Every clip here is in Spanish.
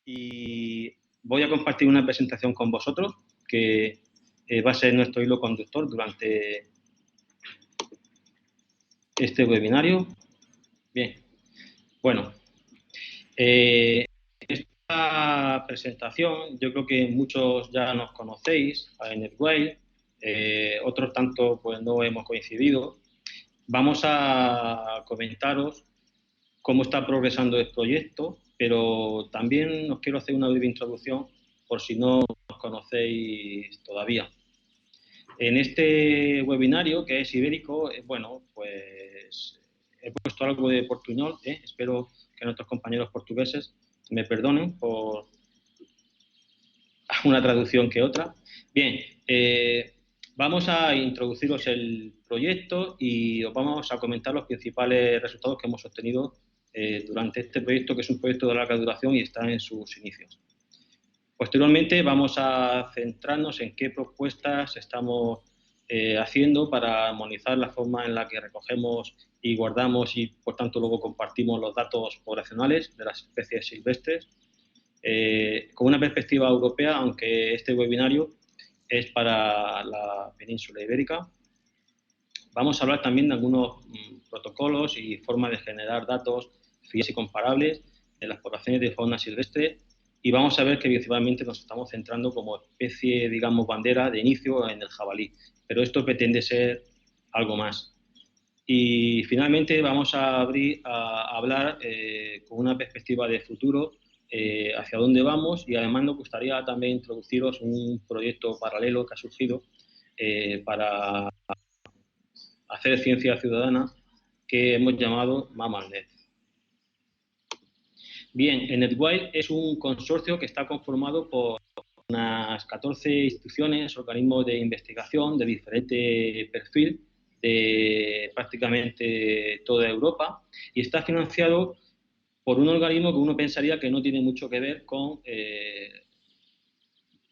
y voy a compartir una presentación con vosotros que va a ser nuestro hilo conductor durante este webinario. Bien, bueno, esta presentación yo creo que muchos ya nos conocéis a NetWhale, otros tanto pues no hemos coincidido. Vamos a comentaros cómo está progresando el proyecto, pero también os quiero hacer una breve introducción por si no os conocéis todavía. En este webinario, que es ibérico, bueno, pues he puesto algo de portuñol, espero que nuestros compañeros portugueses me perdonen por una traducción que otra. Bien, vamos a introduciros el proyecto y os vamos a comentar los principales resultados que hemos obtenido durante este proyecto, que es un proyecto de larga duración y está en sus inicios. Posteriormente vamos a centrarnos en qué propuestas estamos haciendo para armonizar la forma en la que recogemos y guardamos y, por tanto, luego compartimos los datos poblacionales de las especies silvestres con una perspectiva europea, aunque este webinario es para la península ibérica. Vamos a hablar también de algunos protocolos y formas de generar datos fiables y comparables de las poblaciones de fauna silvestre y vamos a ver que principalmente nos estamos centrando como especie, digamos, bandera de inicio en el jabalí, pero esto pretende ser algo más. Y finalmente vamos a hablar con una perspectiva de futuro hacia dónde vamos y además nos gustaría también introduciros un proyecto paralelo que ha surgido para hacer ciencia ciudadana que hemos llamado MammalNet. Bien, NetWhale es un consorcio que está conformado por unas 14 instituciones, organismos de investigación de diferente perfil de prácticamente toda Europa y está financiado por un organismo que uno pensaría que no tiene mucho que ver con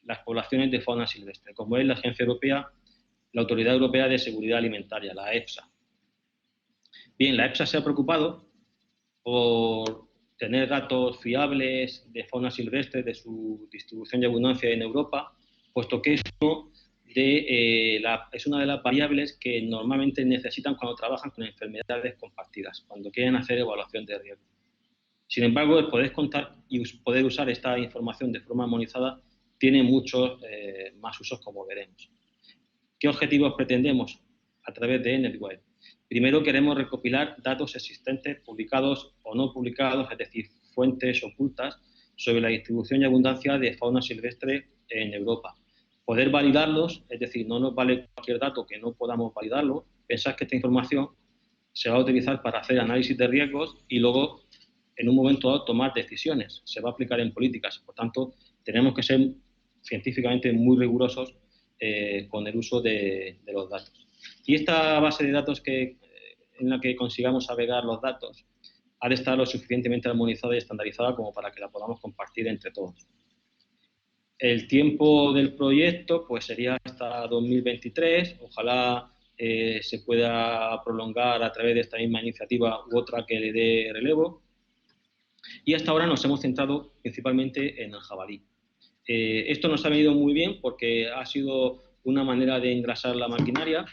las poblaciones de fauna silvestre, como es la Agencia Europea, la Autoridad Europea de Seguridad Alimentaria, la EFSA. Bien, la EFSA se ha preocupado por tener datos fiables de fauna silvestre, de su distribución y abundancia en Europa, puesto que eso es una de las variables que normalmente necesitan cuando trabajan con enfermedades compartidas, cuando quieren hacer evaluación de riesgo. Sin embargo, el poder contar y poder usar esta información de forma armonizada tiene muchos más usos, como veremos. ¿Qué objetivos pretendemos a través de NetWhale? Primero, queremos recopilar datos existentes, publicados o no publicados, es decir, fuentes ocultas, sobre la distribución y abundancia de fauna silvestre en Europa. Poder validarlos, es decir, no nos vale cualquier dato que no podamos validarlo. Pensad que esta información se va a utilizar para hacer análisis de riesgos y luego, en un momento dado, tomar decisiones. Se va a aplicar en políticas. Por tanto, tenemos que ser científicamente muy rigurosos con el uso de los datos. Y esta base de datos en la que consigamos agregar los datos ha de estar lo suficientemente armonizada y estandarizada como para que la podamos compartir entre todos. El tiempo del proyecto pues sería hasta 2023, ojalá se pueda prolongar a través de esta misma iniciativa u otra que le dé relevo. Y hasta ahora nos hemos centrado principalmente en el jabalí. Esto nos ha venido muy bien porque ha sido una manera de engrasar la maquinaria,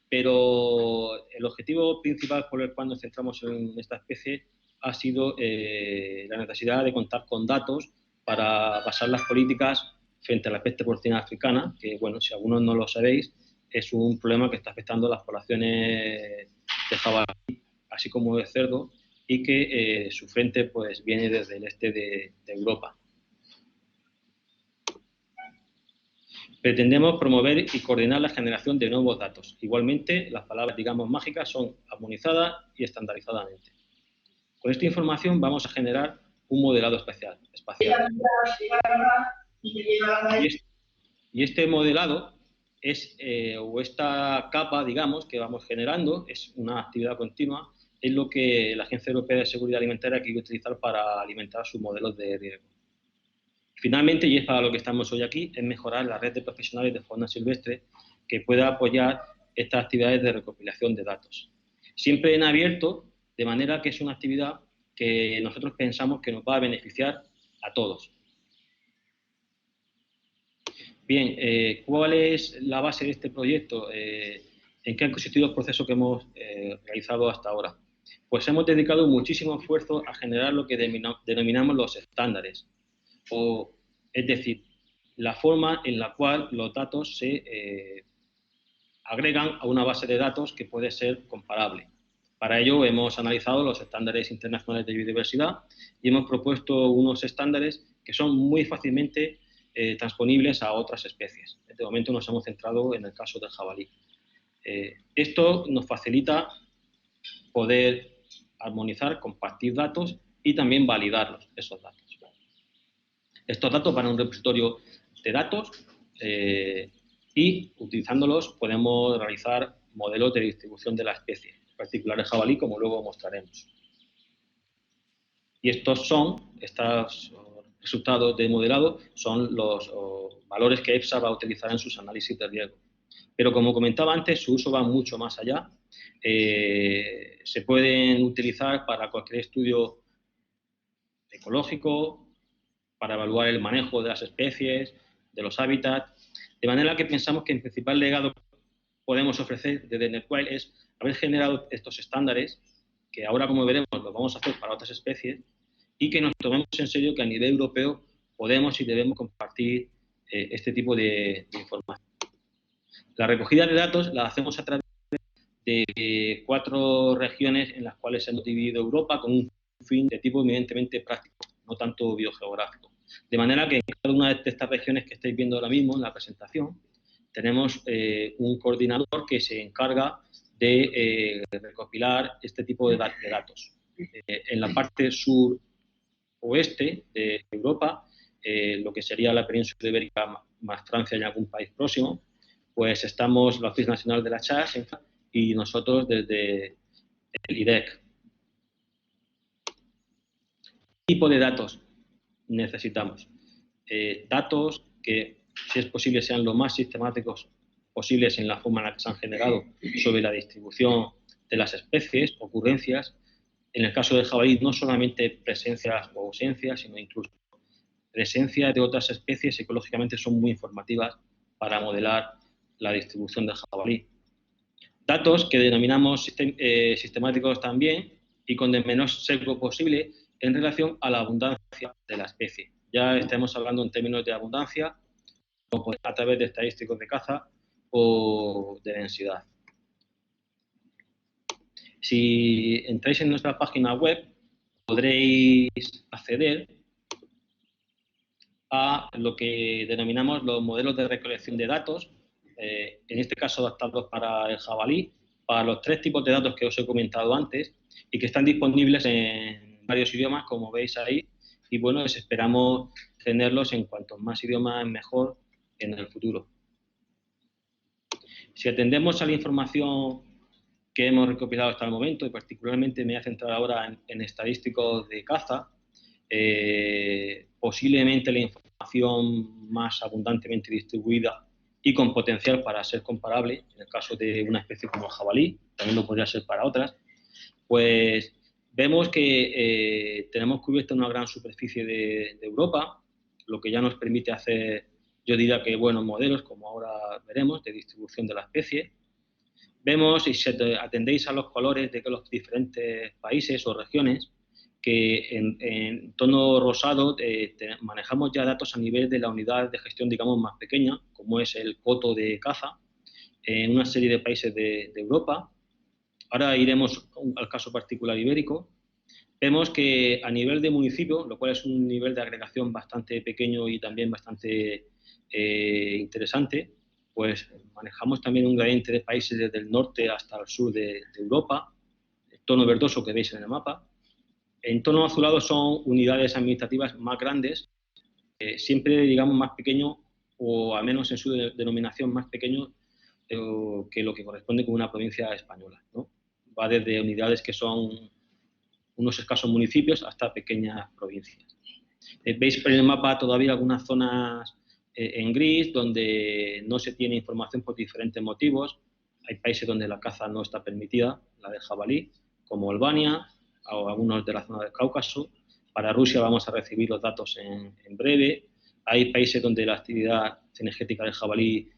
pero el objetivo principal por el cual nos centramos en esta especie ha sido la necesidad de contar con datos para basar las políticas frente a la peste porcina africana, que, bueno, si algunos no lo sabéis, es un problema que está afectando a las poblaciones de jabalí, así como de cerdo, y que su frente pues, viene desde el este de Europa. Pretendemos promover y coordinar la generación de nuevos datos. Igualmente, las palabras, digamos, mágicas son armonizadas y estandarizadamente. Con esta información vamos a generar un modelado espacial. Y este modelado o esta capa, digamos, que vamos generando, es una actividad continua, es lo que la Agencia Europea de Seguridad Alimentaria quiere utilizar para alimentar sus modelos de riesgo. Finalmente, y es para lo que estamos hoy aquí, es mejorar la red de profesionales de fauna silvestre que pueda apoyar estas actividades de recopilación de datos. Siempre en abierto, de manera que es una actividad que nosotros pensamos que nos va a beneficiar a todos. Bien, ¿cuál es la base de este proyecto? ¿En qué ha consistido el proceso que hemos realizado hasta ahora? Pues hemos dedicado muchísimo esfuerzo a generar lo que denominamos los estándares, es decir, la forma en la cual los datos se agregan a una base de datos que puede ser comparable. Para ello hemos analizado los estándares internacionales de biodiversidad y hemos propuesto unos estándares que son muy fácilmente transponibles a otras especies. De momento nos hemos centrado en el caso del jabalí. Esto nos facilita poder armonizar, compartir datos y también validarlos, esos datos. Estos datos van a un repositorio de datos y utilizándolos podemos realizar modelos de distribución de la especie, en particular el jabalí, como luego mostraremos. Y estos resultados de modelado son los valores que EFSA va a utilizar en sus análisis de riesgo. Pero como comentaba antes, su uso va mucho más allá. Se pueden utilizar para cualquier estudio ecológico, para evaluar el manejo de las especies, de los hábitats, de manera que pensamos que el principal legado que podemos ofrecer desde NetWild es haber generado estos estándares, que ahora, como veremos, los vamos a hacer para otras especies, y que nos tomemos en serio que a nivel europeo podemos y debemos compartir este tipo de información. La recogida de datos la hacemos a través de 4 regiones en las cuales hemos dividido Europa con un fin de tipo evidentemente práctico, no tanto biogeográfico. De manera que en cada una de estas regiones que estáis viendo ahora mismo en la presentación, tenemos un coordinador que se encarga de recopilar este tipo de datos. En la parte sur-oeste de Europa, lo que sería la península ibérica más Francia y algún país próximo, pues estamos la Oficina Nacional de la Chasse y nosotros desde el IDEC. ¿Qué tipo de datos necesitamos? Datos que, si es posible, sean lo más sistemáticos posibles en la forma en la que se han generado sobre la distribución de las especies, ocurrencias. En el caso del jabalí, no solamente presencias o ausencias, sino incluso presencia de otras especies ecológicamente son muy informativas para modelar la distribución del jabalí. Datos que denominamos sistemáticos también y con el menor sesgo posible en relación a la abundancia de la especie. Ya estamos hablando en términos de abundancia o a través de estadísticos de caza o de densidad. Si entráis en nuestra página web, podréis acceder a lo que denominamos los modelos de recolección de datos, en este caso adaptados para el jabalí, para los 3 tipos de datos que os he comentado antes y que están disponibles en varios idiomas, como veis ahí, y bueno, esperamos tenerlos en cuantos más idiomas mejor en el futuro. Si atendemos a la información que hemos recopilado hasta el momento, y particularmente me voy a centrar ahora en estadísticos de caza, posiblemente la información más abundantemente distribuida y con potencial para ser comparable, en el caso de una especie como el jabalí, también lo podría ser para otras, pues vemos que tenemos cubierta una gran superficie de Europa, lo que ya nos permite hacer, yo diría que buenos modelos, como ahora veremos, de distribución de la especie. Vemos, y si atendéis a los colores de los diferentes países o regiones, que en tono rosado manejamos ya datos a nivel de la unidad de gestión, digamos, más pequeña, como es el coto de caza, en una serie de países de Europa. Ahora iremos al caso particular ibérico. Vemos que a nivel de municipio, lo cual es un nivel de agregación bastante pequeño y también bastante interesante, pues manejamos también un gradiente de países desde el norte hasta el sur de Europa, el tono verdoso que veis en el mapa. En tono azulado son unidades administrativas más grandes, siempre, digamos, más pequeño, o al menos en su denominación más pequeño que lo que corresponde con una provincia española, ¿no? Va desde unidades que son unos escasos municipios hasta pequeñas provincias. Veis por el mapa todavía algunas zonas en gris donde no se tiene información por diferentes motivos. Hay países donde la caza no está permitida, la de jabalí, como Albania o algunos de la zona del Cáucaso. Para Rusia vamos a recibir los datos en breve. Hay países donde la actividad cinegética del jabalí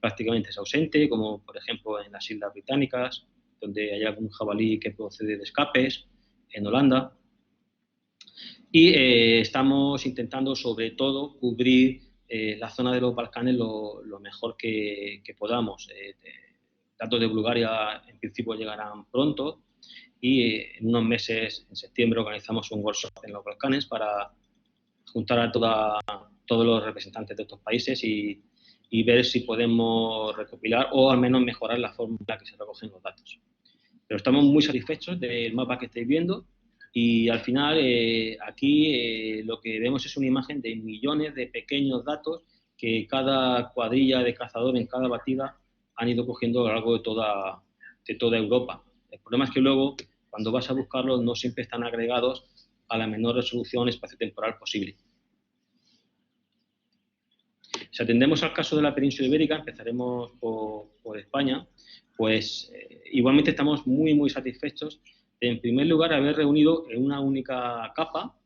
prácticamente es ausente, como por ejemplo en las Islas Británicas, donde hay algún jabalí que procede de escapes, en Holanda. Y estamos intentando, sobre todo, cubrir la zona de los Balcanes lo mejor que podamos. Datos de Bulgaria, en principio, llegarán pronto y en unos meses, en septiembre, organizamos un workshop en los Balcanes para juntar a todos los representantes de estos países y ver si podemos recopilar o al menos mejorar la forma en la que se recogen los datos. Pero estamos muy satisfechos del mapa que estáis viendo y al final aquí lo que vemos es una imagen de millones de pequeños datos que cada cuadrilla de cazador en cada batida han ido cogiendo a lo largo de toda Europa. El problema es que luego, cuando vas a buscarlos, no siempre están agregados a la menor resolución espaciotemporal posible. Si atendemos al caso de la península ibérica, empezaremos por España, pues igualmente estamos muy satisfechos de, en primer lugar, haber reunido en una única capa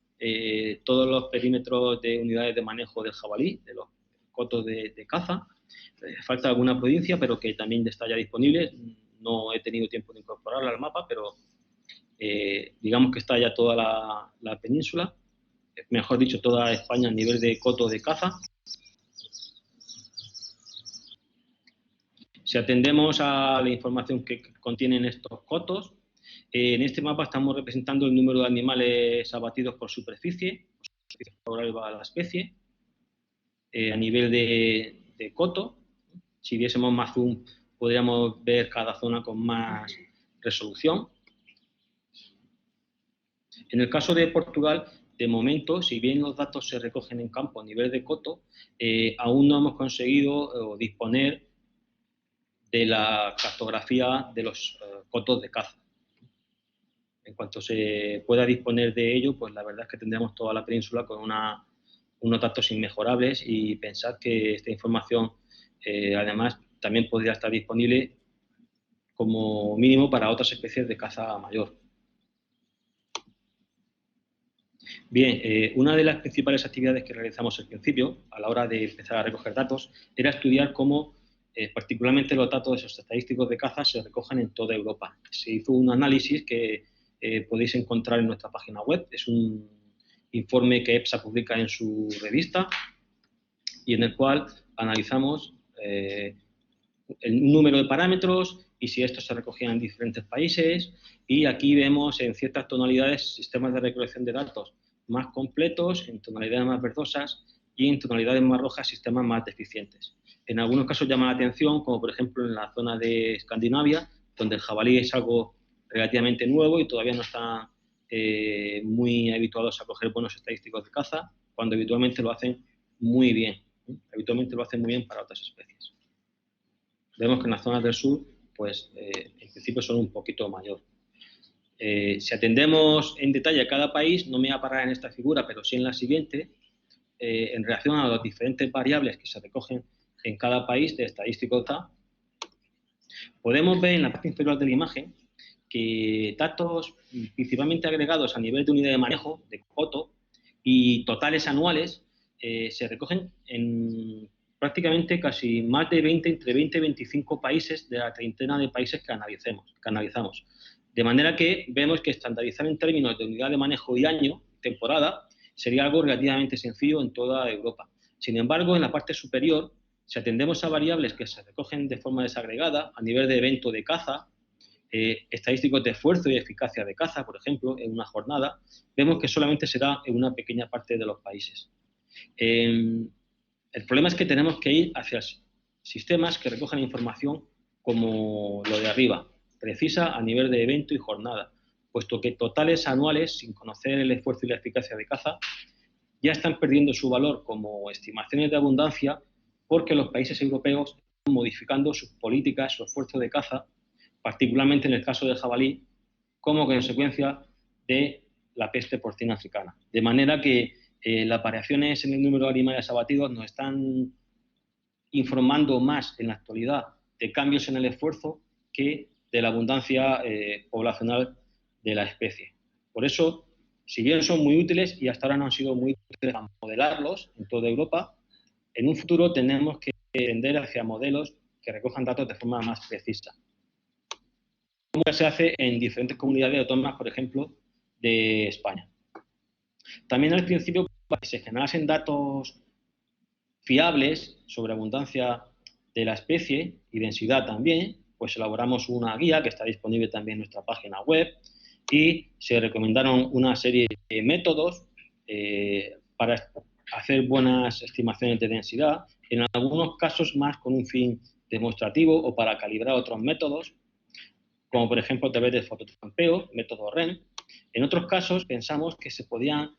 todos los perímetros de unidades de manejo del jabalí, de los cotos de caza. Falta alguna provincia, pero que también está ya disponible. No he tenido tiempo de incorporarla al mapa, pero digamos que está ya toda la península, mejor dicho, toda España a nivel de coto de caza. Si atendemos a la información que contienen estos cotos, en este mapa estamos representando el número de animales abatidos por superficie favorable a la especie, a nivel de coto. Si viésemos más zoom, podríamos ver cada zona con más resolución. En el caso de Portugal, de momento, si bien los datos se recogen en campo a nivel de coto, aún no hemos conseguido disponer de la cartografía de los cotos de caza. En cuanto se pueda disponer de ello, pues la verdad es que tendremos toda la península con unos datos inmejorables y pensar que esta información, además, también podría estar disponible como mínimo para otras especies de caza mayor. Bien, una de las principales actividades que realizamos al principio, a la hora de empezar a recoger datos, era estudiar cómo particularmente los datos de esos estadísticos de caza se recogen en toda Europa. Se hizo un análisis que podéis encontrar en nuestra página web. Es un informe que EPSA publica en su revista y en el cual analizamos el número de parámetros y si estos se recogían en diferentes países. Y aquí vemos en ciertas tonalidades sistemas de recolección de datos más completos, en tonalidades más verdosas y en tonalidades más rojas sistemas más deficientes. En algunos casos llama la atención, como por ejemplo en la zona de Escandinavia, donde el jabalí es algo relativamente nuevo y todavía no están muy habituados a coger buenos estadísticos de caza, cuando habitualmente lo hacen muy bien. Habitualmente lo hacen muy bien para otras especies. Vemos que en las zonas del sur, pues en principio son un poquito mayor. Si atendemos en detalle a cada país, no me voy a parar en esta figura, pero sí en la siguiente, en relación a las diferentes variables que se recogen en cada país de estadístico DA, podemos ver en la parte inferior de la imagen que datos principalmente agregados a nivel de unidad de manejo, de coto, y totales anuales se recogen en prácticamente casi más de 20, entre 20 y 25 países de la treintena de países que analizamos. De manera que vemos que estandarizar en términos de unidad de manejo y año, temporada, sería algo relativamente sencillo en toda Europa. Sin embargo, en la parte superior, si atendemos a variables que se recogen de forma desagregada, a nivel de evento de caza, estadísticos de esfuerzo y eficacia de caza, por ejemplo, en una jornada, vemos que solamente se da en una pequeña parte de los países. El problema es que tenemos que ir hacia sistemas que recojan información como lo de arriba, precisa a nivel de evento y jornada, puesto que totales anuales, sin conocer el esfuerzo y la eficacia de caza, ya están perdiendo su valor como estimaciones de abundancia porque los países europeos están modificando sus políticas, su esfuerzo de caza, particularmente en el caso del jabalí, como consecuencia de la peste porcina africana. De manera que las variaciones en el número de animales abatidos nos están informando más en la actualidad de cambios en el esfuerzo que de la abundancia poblacional de la especie. Por eso, si bien son muy útiles y hasta ahora no han sido muy útiles para modelarlos en toda Europa, En un futuro tenemos que tender hacia modelos que recojan datos de forma más precisa. Como se hace en diferentes comunidades autónomas, por ejemplo, de España. También al principio, para que se generasen datos fiables sobre abundancia de la especie y densidad también, pues elaboramos una guía que está disponible también en nuestra página web y se recomendaron una serie de métodos para hacer buenas estimaciones de densidad, en algunos casos más con un fin demostrativo o para calibrar otros métodos, como por ejemplo a través del fototrampeo, método REN. En otros casos pensamos que se podían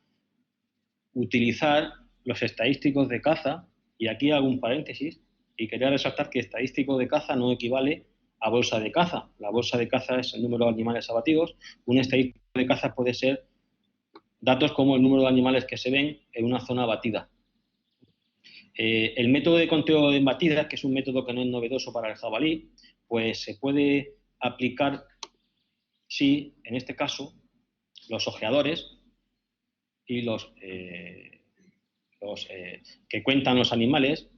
utilizar los estadísticos de caza, y aquí hago un paréntesis, y quería resaltar que estadístico de caza no equivale a bolsa de caza. La bolsa de caza es el número de animales abatidos, un estadístico de caza puede ser datos como el número de animales que se ven en una zona abatida. El método de conteo de embatidas, que es un método que no es novedoso para el jabalí, pues se puede aplicar si, en este caso, los ojeadores y los que cuentan los animales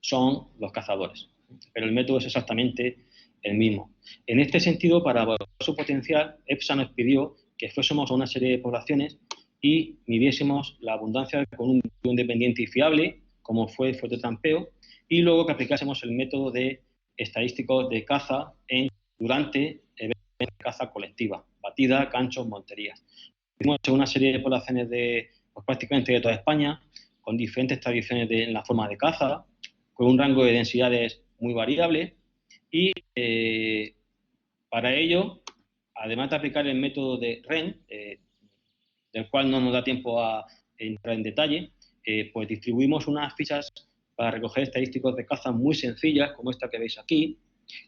son los cazadores, pero el método es exactamente el mismo. En este sentido, para evaluar su potencial, EFSA nos pidió que fuésemos a una serie de poblaciones y midiésemos la abundancia con un método independiente y fiable, como fue el fototrampeo, y luego que aplicásemos el método de estadísticos de caza durante eventos de caza colectiva, batida, canchos, monterías. Hicimos una serie de poblaciones de pues, prácticamente de toda España, con diferentes tradiciones en la forma de caza, con un rango de densidades muy variable, y para ello, además de aplicar el método de REN, del cual no nos da tiempo a entrar en detalle, pues distribuimos unas fichas para recoger estadísticos de caza muy sencillas, como esta que veis aquí.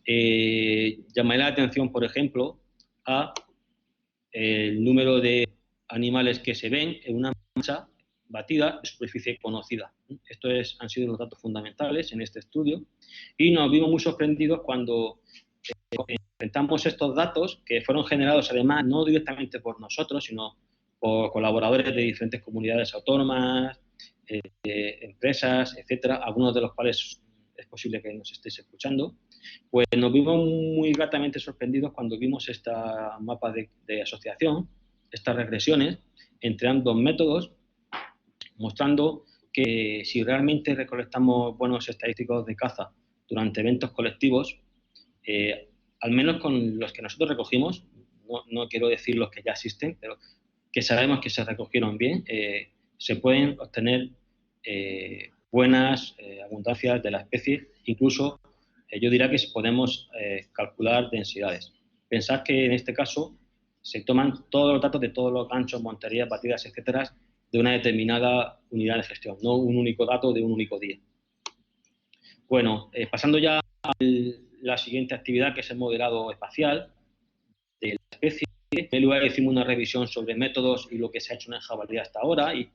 Llamaré la atención, por ejemplo, a el número de animales que se ven en una mancha batida de superficie conocida. Estos han sido los datos fundamentales en este estudio y nos vimos muy sorprendidos cuando enfrentamos estos datos que fueron generados además no directamente por nosotros, sino por colaboradores de diferentes comunidades autónomas, empresas, etcétera, algunos de los cuales es posible que nos estéis escuchando. Pues nos vimos muy gratamente sorprendidos cuando vimos esta mapa de asociación, estas regresiones entre ambos métodos, mostrando que si realmente recolectamos buenos estadísticos de caza durante eventos colectivos, al menos con los que nosotros recogimos, no quiero decir los que ya existen, pero que sabemos que se recogieron bien, se pueden obtener buenas abundancias de la especie, incluso yo diría que podemos calcular densidades. Pensad que en este caso se toman todos los datos de todos los ganchos, monterías, batidas, etcétera, de una determinada unidad de gestión, no un único dato de un único día. Bueno, pasando ya a la siguiente actividad, que es el modelado espacial de la especie. En primer lugar, hicimos una revisión sobre métodos y lo que se ha hecho en el jabalí hasta ahora, y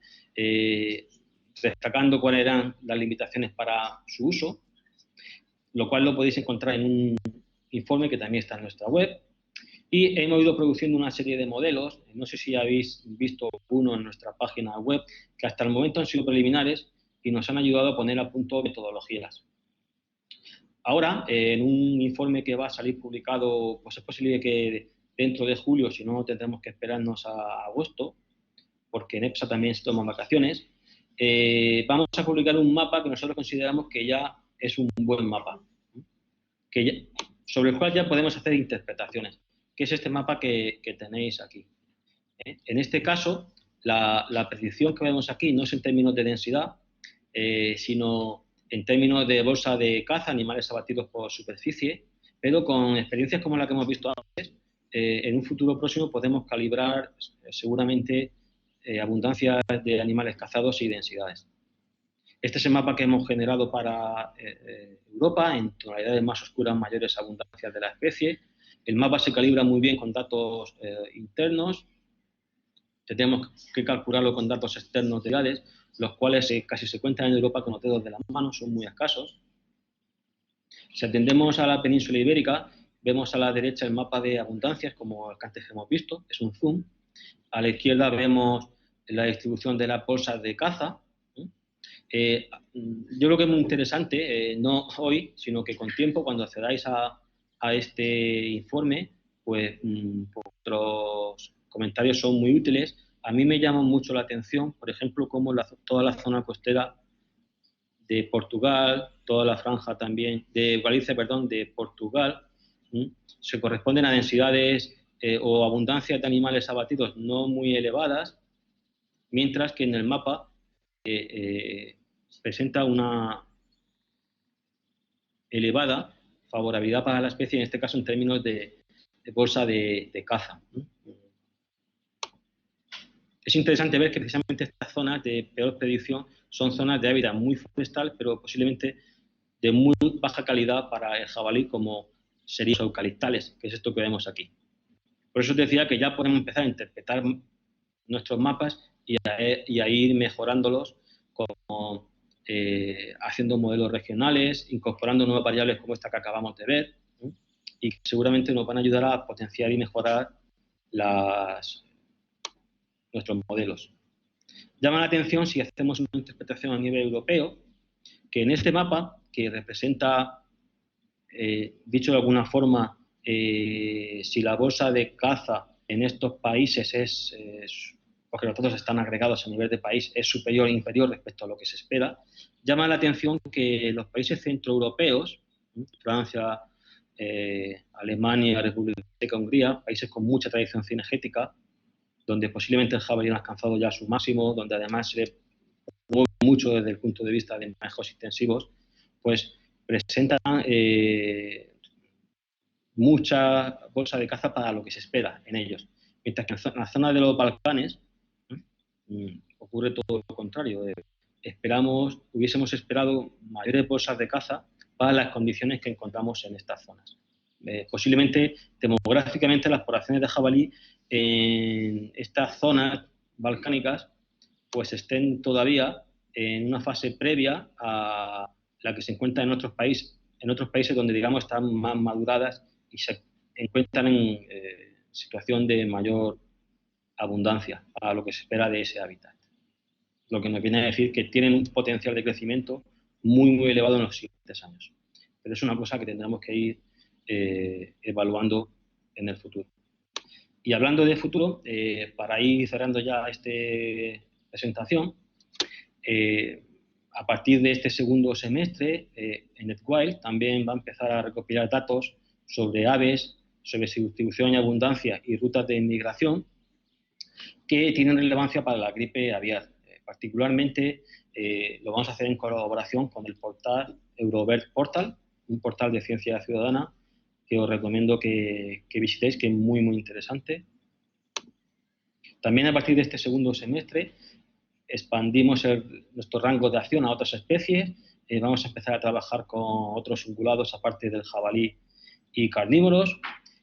destacando cuáles eran las limitaciones para su uso, lo cual lo podéis encontrar en un informe que también está en nuestra web. Y hemos ido produciendo una serie de modelos, no sé si habéis visto uno en nuestra página web, que hasta el momento han sido preliminares y nos han ayudado a poner a punto metodologías. Ahora, en un informe que va a salir publicado, pues es posible que dentro de julio, si no tendremos que esperarnos a agosto, porque en EFSA también se toman vacaciones, vamos a publicar un mapa que nosotros consideramos que ya es un buen mapa, sobre el cual ya podemos hacer interpretaciones, que es este mapa que tenéis aquí. En este caso, la predicción que vemos aquí no es en términos de densidad, sino en términos de bolsa de caza, animales abatidos por superficie, pero con experiencias como la que hemos visto antes, en un futuro próximo podemos calibrar seguramente abundancias de animales cazados y densidades. Este es el mapa que hemos generado para Europa, en tonalidades más oscuras, mayores abundancias de la especie. El mapa se calibra muy bien con datos internos. Tenemos que calcularlo con datos externos reales, los cuales casi se cuentan en Europa con los dedos de las manos, son muy escasos. Si atendemos a la península ibérica, vemos a la derecha el mapa de abundancias, como el que antes hemos visto, es un zoom. A la izquierda vemos la distribución de las bolsas de caza, Yo creo que es muy interesante, no hoy, sino que con tiempo, cuando accedáis a este informe, pues vuestros comentarios son muy útiles. A mí me llama mucho la atención, por ejemplo, cómo toda la zona costera de Portugal, toda la franja también de Galicia, perdón, de Portugal, se corresponden a densidades o abundancias de animales abatidos no muy elevadas, mientras que en el mapa presenta una elevada favorabilidad para la especie, en este caso en términos de bolsa de caza. Es interesante ver que precisamente estas zonas de peor predicción son zonas de hábitat muy forestal, pero posiblemente de muy baja calidad para el jabalí, como serían los eucaliptales, que es esto que vemos aquí. Por eso os decía que ya podemos empezar a interpretar nuestros mapas y a ir mejorándolos, como haciendo modelos regionales, incorporando nuevas variables como esta que acabamos de ver, y que seguramente nos van a ayudar a potenciar y mejorar nuestros modelos. Llama la atención, si hacemos una interpretación a nivel europeo, que en este mapa, que representa, dicho de alguna forma, si la bolsa de caza en estos países porque los datos están agregados a nivel de país, es superior o inferior respecto a lo que se espera, llama la atención que los países centroeuropeos, Francia, Alemania, República Checa, Hungría, países con mucha tradición cinegética, donde posiblemente el jabalí ha alcanzado ya su máximo, donde además se le mueve mucho desde el punto de vista de manejos intensivos, pues presentan mucha bolsa de caza para lo que se espera en ellos. Mientras que en la zona de los Balcanes ocurre todo lo contrario. Hubiésemos esperado mayores bolsas de caza para las condiciones que encontramos en estas zonas. Posiblemente, demográficamente, las poblaciones de jabalí en estas zonas balcánicas pues estén todavía en una fase previa a la que se encuentra en otros países donde, digamos, están más maduradas y se encuentran en situación de mayor abundancia a lo que se espera de ese hábitat. Lo que nos viene a decir que tienen un potencial de crecimiento muy, muy elevado en los siguientes años. Pero es una cosa que tendremos que ir evaluando en el futuro. Y hablando de futuro, para ir cerrando ya esta presentación, a partir de este segundo semestre, NetWild también va a empezar a recopilar datos sobre aves, sobre su distribución y abundancia y rutas de inmigración que tienen relevancia para la gripe aviar. Particularmente lo vamos a hacer en colaboración con el portal Eurobird Portal, un portal de ciencia ciudadana que os recomiendo que visitéis, que es muy, muy interesante. También a partir de este segundo semestre expandimos nuestro rango de acción a otras especies. Vamos a empezar a trabajar con otros ungulados aparte del jabalí y carnívoros,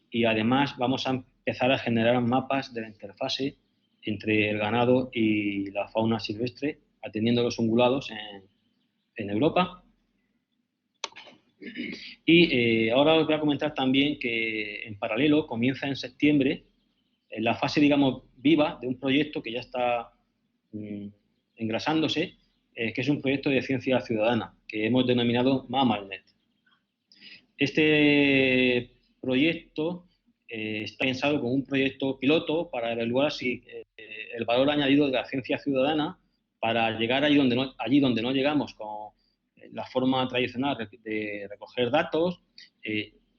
y además vamos a empezar a generar mapas de la interfase entre el ganado y la fauna silvestre, atendiendo a los ungulados en Europa. Y ahora os voy a comentar también que en paralelo comienza en septiembre la fase, digamos, viva de un proyecto que ya está engrasándose, que es un proyecto de ciencia ciudadana, que hemos denominado MammalNet. Este proyecto está pensado como un proyecto piloto para evaluar si el valor añadido de la ciencia ciudadana para llegar allí donde no llegamos con la forma tradicional de recoger datos,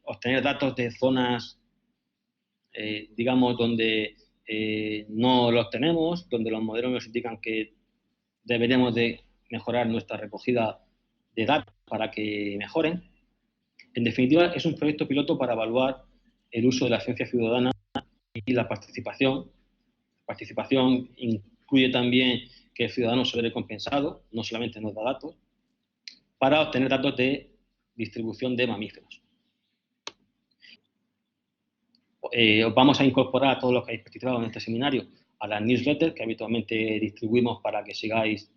obtener datos de zonas, digamos, donde no los tenemos, donde los modelos nos indican que deberíamos de mejorar nuestra recogida de datos para que mejoren. En definitiva, es un proyecto piloto para evaluar el uso de la ciencia ciudadana y la participación. La participación incluye también que el ciudadano se ve recompensado, no solamente nos da datos, para obtener datos de distribución de mamíferos. Os vamos a incorporar a todos los que habéis participado en este seminario a las newsletters que habitualmente distribuimos para que sigáis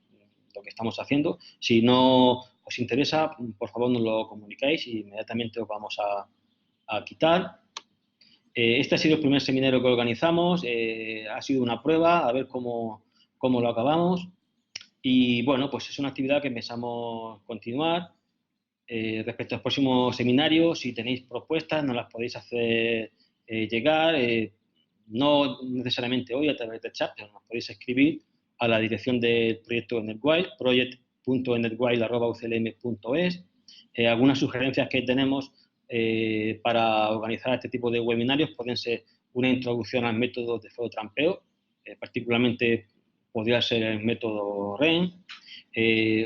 lo que estamos haciendo. Si no os interesa, por favor nos lo comunicáis y inmediatamente os vamos a quitar. Este ha sido el primer seminario que organizamos, ha sido una prueba, a ver cómo lo acabamos. Y bueno, pues es una actividad que pensamos continuar. Respecto al próximo seminario, si tenéis propuestas, nos las podéis hacer llegar, no necesariamente hoy a través del chat, pero nos podéis escribir a la dirección del proyecto NetWild, project.netwild@uclm.es. Algunas sugerencias que tenemos para organizar este tipo de webinarios pueden ser una introducción al método de fototrampeo, particularmente podría ser el método REN,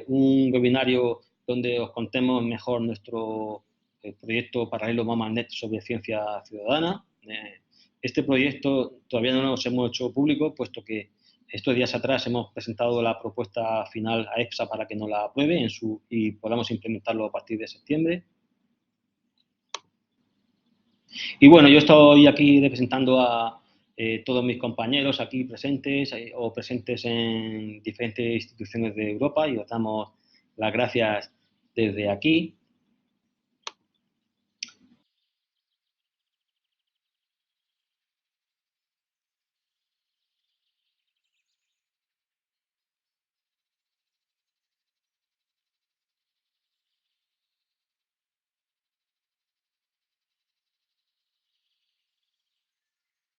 un webinario donde os contemos mejor nuestro proyecto paralelo MAMANet sobre ciencia ciudadana. Este proyecto todavía no nos hemos hecho público, puesto que estos días atrás hemos presentado la propuesta final a EFSA para que nos la apruebe y podamos implementarlo a partir de septiembre. Y bueno, yo estoy aquí representando a todos mis compañeros aquí presentes o presentes en diferentes instituciones de Europa y os damos las gracias desde aquí.